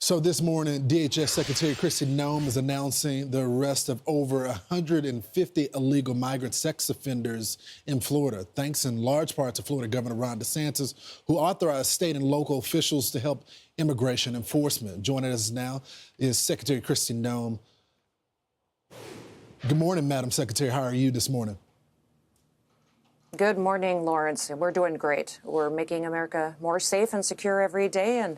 So this morning, DHS Secretary Kristi Noem is announcing the arrest of over 150 illegal migrant sex offenders in Florida, thanks in large part to Florida Governor Ron DeSantis, who authorized state and local officials to help immigration enforcement. Joining us now is Secretary Kristi Noem. Good morning, Madam Secretary. How are you this morning? Good morning, Lawrence. We're doing great. We're making America more safe and secure every day, and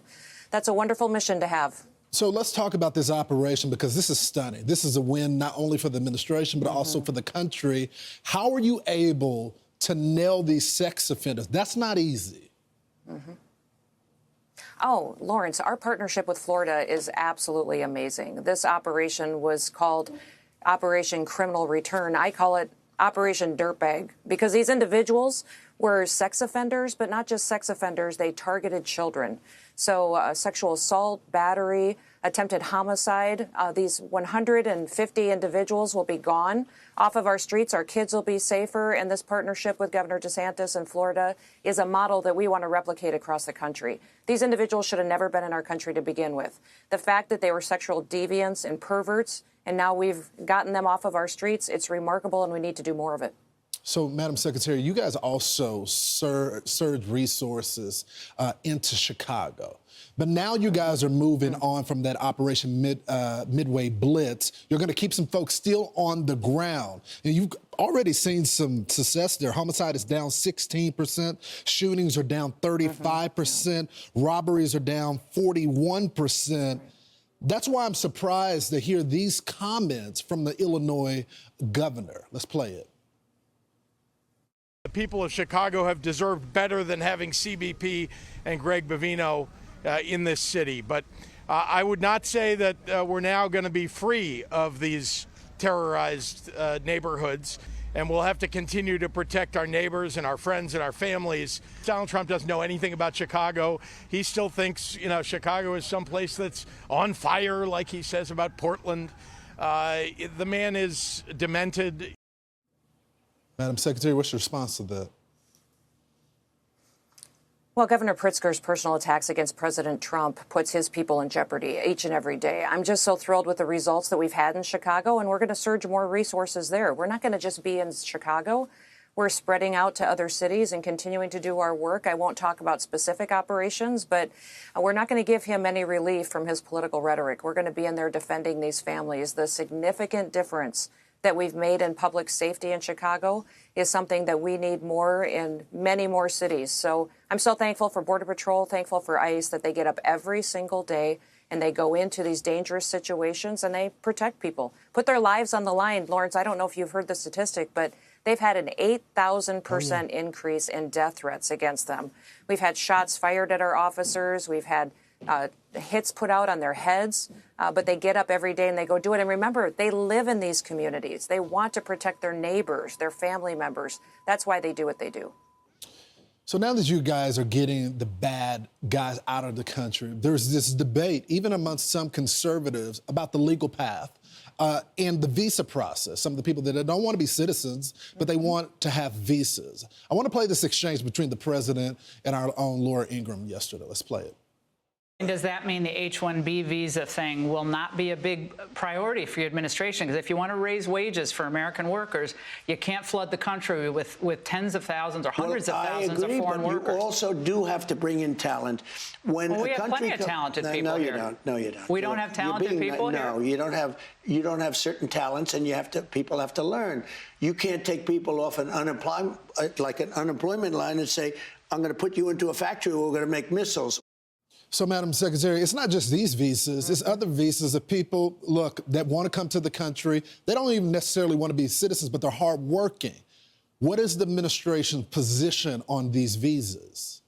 that's a wonderful mission to have. So let's talk about this operation, because this is stunning. This is a win not only for the administration, but also for the country. How are you able to nail these sex offenders? That's not easy. Oh, Lawrence, our partnership with Florida is absolutely amazing. This operation was called Operation Criminal Return. I call it Operation Dirtbag, because these individuals were sex offenders, but not just sex offenders. They targeted children. So sexual assault, battery, attempted homicide. These 150 individuals will be gone off of our streets. Our kids will be safer. And this partnership with Governor DeSantis in Florida is a model that we want to replicate across the country. These individuals should have never been in our country to begin with. The fact that they were sexual deviants and perverts, and now we've gotten them off of our streets, it's remarkable, and we need to do more of it. So, Madam Secretary, you guys also surge resources into Chicago. But now you guys are moving on from that Operation Midway Blitz. You're going to keep some folks still on the ground. And you've already seen some success there. Homicide is down 16%. Shootings are down 35%. Robberies are down 41%. That's why I'm surprised to hear these comments from the Illinois governor. Let's play it. The people of Chicago have deserved better than having CBP and Greg Bovino in this city. But I would not say that we're now going to be free of these terrorized neighborhoods. And we'll have to continue to protect our neighbors and our friends and our families. Donald Trump doesn't know anything about Chicago. He still thinks, Chicago is someplace that's on fire, like he says about Portland. The man is demented. Madam Secretary, what's your response to that? Well, Governor Pritzker's personal attacks against President Trump puts his people in jeopardy each and every day. I'm just so thrilled with the results that we've had in Chicago, and we're going to surge more resources there. We're not going to just be in Chicago. We're spreading out to other cities and continuing to do our work. I won't talk about specific operations, but we're not going to give him any relief from his political rhetoric. We're going to be in there defending these families. The significant difference that we've made in public safety in Chicago is something that we need more in many more cities. So I'm so thankful for Border Patrol, thankful for ICE, that they get up every single day and they go into these dangerous situations and they protect people, put their lives on the line. Lawrence, I don't know if you've heard the statistic, but they've had an 8,000% increase in death threats against them. We've had shots fired at our officers. We've had hits put out on their heads, but they get up every day and they go do it. And remember, they live in these communities. They want to protect their neighbors, their family members. That's why they do what they do. So now that you guys are getting the bad guys out of the country, there's this debate, even amongst some conservatives, about the legal path and the visa process. Some of the people that don't want to be citizens, but they want to have visas. I want to play this exchange between the president and our own Laura Ingraham yesterday. Let's play it. And does that mean the H-1B visa thing will not be a big priority for your administration? Because if you want to raise wages for American workers, you can't flood the country with tens of thousands or hundreds of thousands of foreign workers. You also do have to bring in talent. When we have plenty of talented people here. here. No, you don't. We don't have talented people here? No, you don't have certain talents, and people have to learn. You can't take people off an unemployment line and say, I'm going to put you into a factory where we're going to make missiles. So, Madam Secretary, it's not just these visas. It's other visas of people, look, that want to come to the country. They don't even necessarily want to be citizens, but they're hardworking. What is the administration's position on these visas?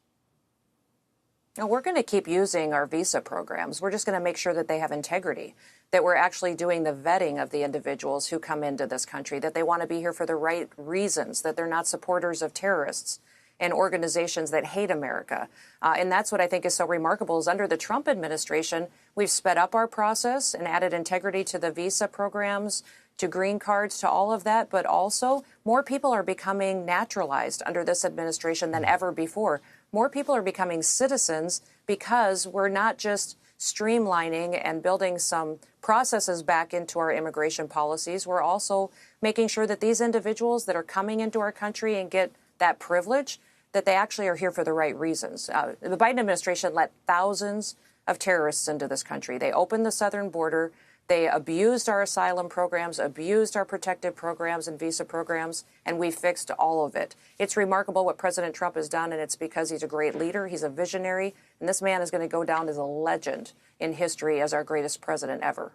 Now, we're going to keep using our visa programs. We're just going to make sure that they have integrity, that we're actually doing the vetting of the individuals who come into this country, that they want to be here for the right reasons, that they're not supporters of terrorists and organizations that hate America. And that's what I think is so remarkable is under the Trump administration, we've sped up our process and added integrity to the visa programs, to green cards, to all of that. But also more people are becoming naturalized under this administration than ever before. More people are becoming citizens because we're not just streamlining and building some processes back into our immigration policies, we're also making sure that these individuals that are coming into our country and get that privilege, that they actually are here for the right reasons. The Biden administration let thousands of terrorists into this country. They opened the southern border. They abused our asylum programs, abused our protective programs and visa programs, and we fixed all of it. It's remarkable what President Trump has done, and it's because he's a great leader. He's a visionary, and this man is going to go down as a legend in history as our greatest president ever.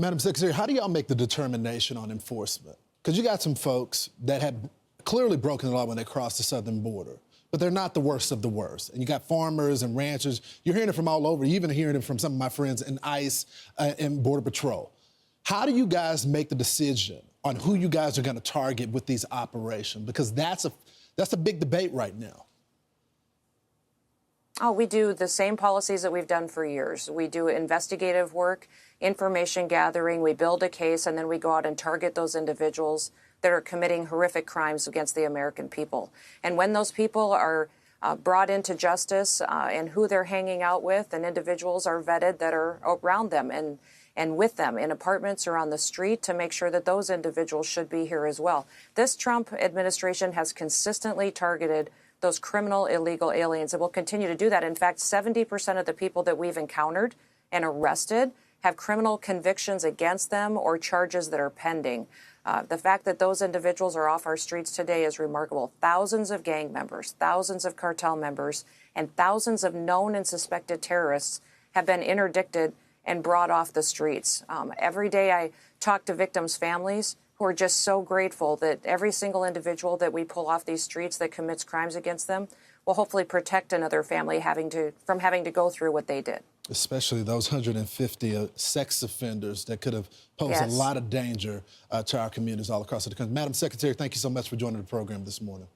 Madam Secretary, how do y'all make the determination on enforcement? Because you got some folks that have clearly broken the law when they crossed the southern border, but they're not the worst of the worst. And you got farmers and ranchers. You're hearing it from all over. You're even hearing it from some of my friends in ICE and Border Patrol. How do you guys make the decision on who you guys are going to target with these operations? Because that's a big debate right now. Oh, we do the same policies that we've done for years. We do investigative work, information gathering, we build a case, and then we go out and target those individuals that are committing horrific crimes against the American people. And when those people are brought into justice and who they're hanging out with, and individuals are vetted that are around them and with them in apartments or on the street to make sure that those individuals should be here as well. This Trump administration has consistently targeted those criminal illegal aliens and will continue to do that. In fact, 70% of the people that we've encountered and arrested have criminal convictions against them or charges that are pending. The fact that those individuals are off our streets today is remarkable. Thousands of gang members, thousands of cartel members, and thousands of known and suspected terrorists have been interdicted and brought off the streets. Every day I talk to victims' families who are just so grateful that every single individual that we pull off these streets that commits crimes against them will hopefully protect another family from having to go through what they did. Especially those 150 sex offenders that could have posed Yes. a lot of danger to our communities all across the country. Madam Secretary, thank you so much for joining the program this morning.